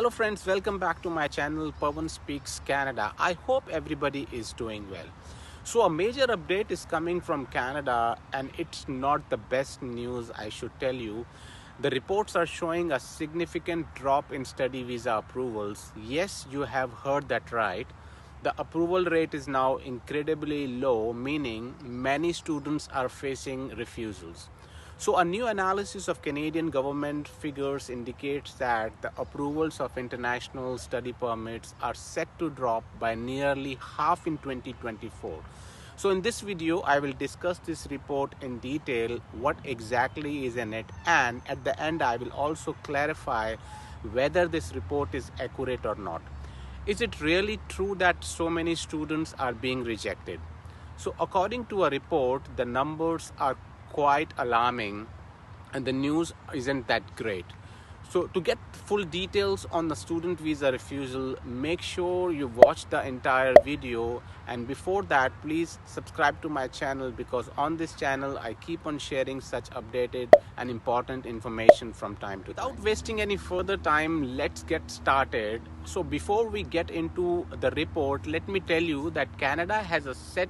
Hello friends, welcome back to my channel Pawan Speaks Canada. I hope everybody is doing well. So a major update is coming from Canada and it's not the best news, I should tell you. The reports are showing a significant drop in study visa approvals. Yes, you have heard that right. The approval rate is now incredibly low, meaning many students are facing refusals. So a new analysis of Canadian government figures indicates that the approvals of international study permits are set to drop by nearly half in 2024. So in this video, I will discuss this report in detail, what exactly is in it, and at the end, I will also clarify whether this report is accurate or not. Is it really true that so many students are being rejected? So according to a report, the numbers are quite alarming and the news isn't that great. So to get full details on the student visa refusal, make sure you watch the entire video, and before that please subscribe to my channel because on this channel I keep on sharing such updated and important information from time to time. Without wasting any further time, let's get started. So before we get into the report, let me tell you that Canada has a set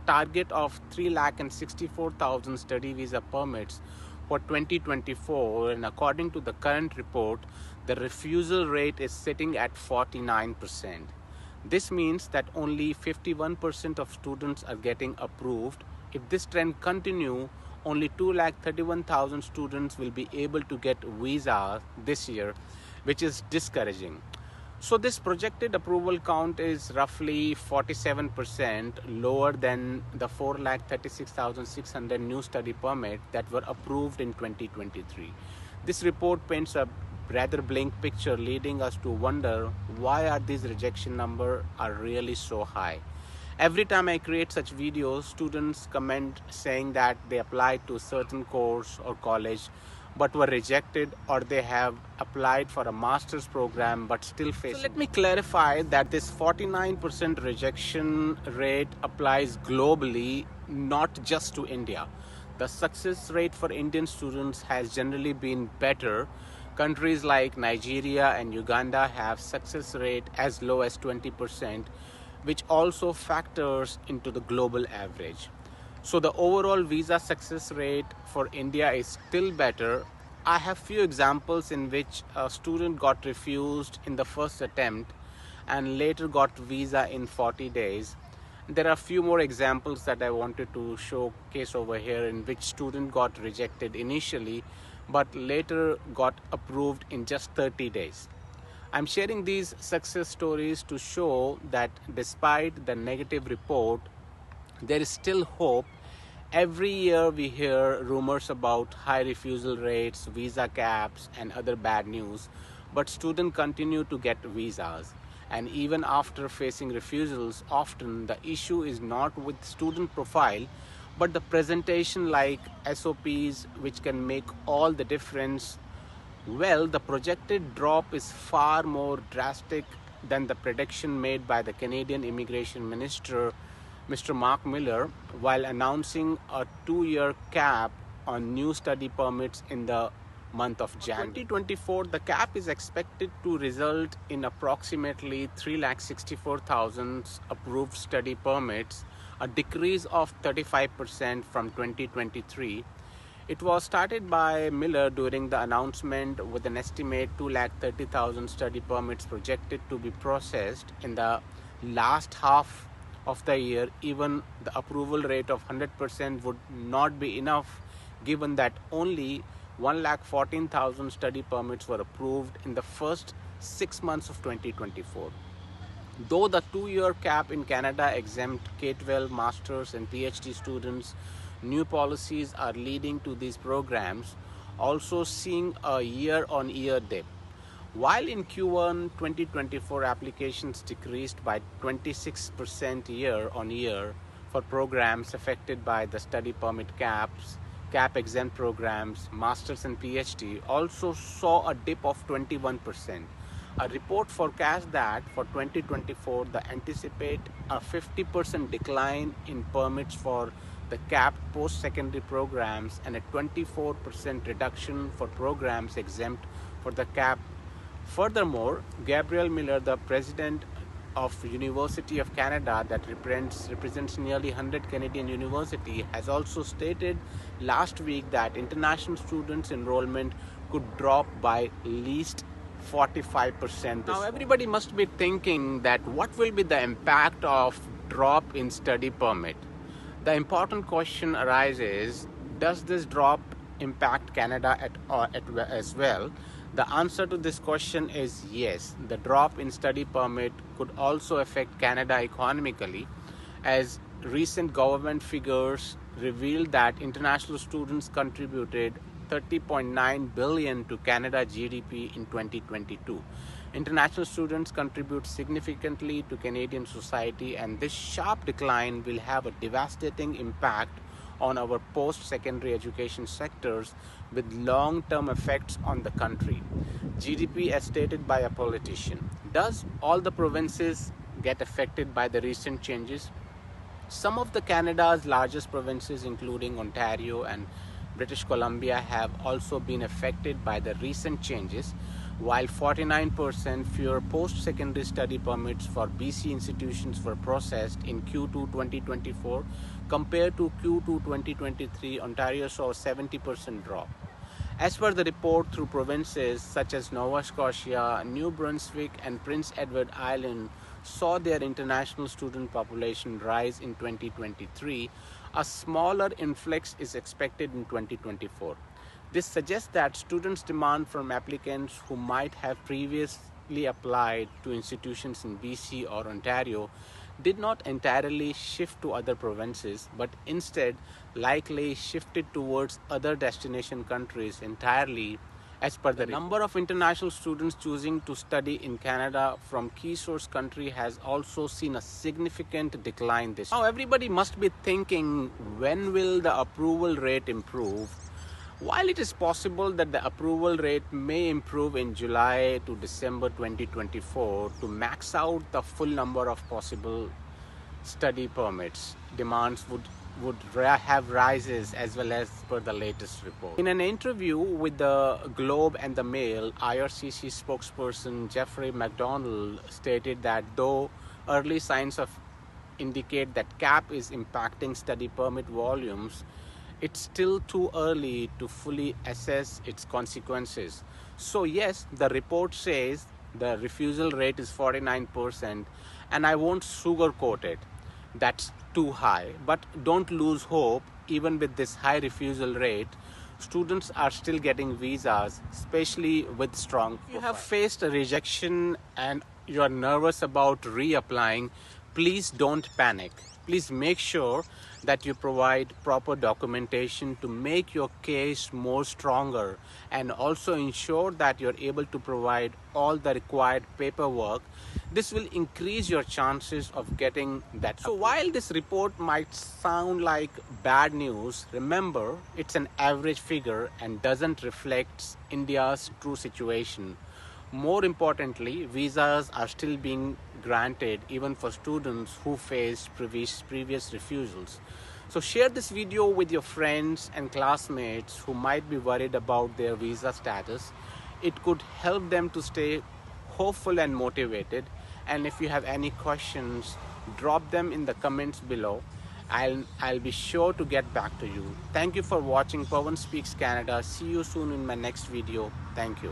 target of 3,64,000 study visa permits for 2024, and according to the current report, the refusal rate is sitting at 49%. This means that only 51% of students are getting approved. If this trend continue, only 2,31,000 students will be able to get visas this year, which is discouraging. So this projected approval count is roughly 47% lower than the 4,36,600 new study permits that were approved in 2023. This report paints a rather bleak picture, leading us to wonder why are these rejection numbers are really so high. Every time I create such videos, students comment saying that they applied to a certain course or college but were rejected, or they have applied for a master's program but still facing. So let me clarify that this 49% rejection rate applies globally, not just to India. The success rate for Indian students has generally been better. Countries like Nigeria and Uganda have success rate as low as 20%, which also factors into the global average. So the overall visa success rate for India is still better. I have few examples in which a student got refused in the first attempt and later got visa in 40 days. There are a few more examples that I wanted to showcase over here in which student got rejected initially but later got approved in just 30 days. I'm sharing these success stories to show that despite the negative report, there is still hope. Every year we hear rumors about high refusal rates, visa caps, and other bad news, but students continue to get visas. And even after facing refusals, often the issue is not with student profile, but the presentation like SOPs, which can make all the difference. Well, the projected drop is far more drastic than the prediction made by the Canadian Immigration Minister, Mr. Mark Miller, while announcing a 2-year cap on new study permits in the month of January. 2024, the cap is expected to result in approximately 3,64,000 approved study permits, a decrease of 35% from 2023. It was started by Miller during the announcement with an estimate 2,30,000 study permits projected to be processed in the last half of the year. Even the approval rate of 100% would not be enough, given that only 1,14,000 study permits were approved in the first 6 months of 2024. Though the 2-year cap in Canada exempt K-12 masters and PhD students, new policies are leading to these programs also seeing a year-on-year dip. While in Q1 2024 applications decreased by 26% year-on-year for programs affected by the study permit caps, cap-exempt programs, masters and PhD also saw a dip of 21%. A report forecasts that for 2024, they anticipate a 50% decline in permits for the capped post-secondary programs and a 24% reduction for programs exempt for the cap Furthermore, Gabriel Miller, the president of University of Canada that represents nearly 100 Canadian universities, has also stated last week that international students enrollment could drop by least 45% this. Now everybody must be thinking that what will be the impact of drop in study permit. The important question arises, does this drop impact Canada as well? The answer to this question is yes. The drop in study permit could also affect Canada economically, as recent government figures revealed that international students contributed 30.9 billion to Canada GDP in 2022. International students contribute significantly to Canadian society, and this sharp decline will have a devastating impact on our post-secondary education sectors with long-term effects on the country. GDP as stated by a politician. Does all the provinces get affected by the recent changes? Some of the Canada's largest provinces, including Ontario and British Columbia, have also been affected by the recent changes, while 49% fewer post-secondary study permits for BC institutions were processed in Q2 2024 compared to Q2 2023. Ontario saw a 70% drop. As per the report, through provinces such as Nova Scotia, New Brunswick, and Prince Edward Island saw their international student population rise in 2023, a smaller influx is expected in 2024. This suggests that students' demand from applicants who might have previously applied to institutions in BC or Ontario did not entirely shift to other provinces, but instead likely shifted towards other destination countries entirely. As per the number of international students choosing to study in Canada from key source country has also seen a significant decline this year. Now everybody must be thinking, when will the approval rate improve? While it is possible that the approval rate may improve in July to December 2024 to max out the full number of possible study permits, demands would have rises as well as per the latest report. In an interview with the Globe and the Mail, IRCC spokesperson Jeffrey McDonald stated that though early signs indicate that cap is impacting study permit volumes, it's still too early to fully assess its consequences. So yes, the report says the refusal rate is 49%, and I won't sugarcoat it. That's too high, but don't lose hope. Even with this high refusal rate, students are still getting visas, especially with strong profile. If you have faced a rejection and you are nervous about reapplying, please don't panic. Please make sure that you provide proper documentation to make your case more stronger, and also ensure that you're able to provide all the required paperwork. This will increase your chances of getting that. So while this report might sound like bad news, remember it's an average figure and doesn't reflect India's true situation. More importantly, visas are still being granted even for students who faced previous refusals. So share this video with your friends and classmates who might be worried about their visa status. It could help them to stay hopeful and motivated. And if you have any questions, drop them in the comments below. I'll be sure to get back to you. Thank you for watching Pawan Speaks Canada. See you soon in my next video. Thank you.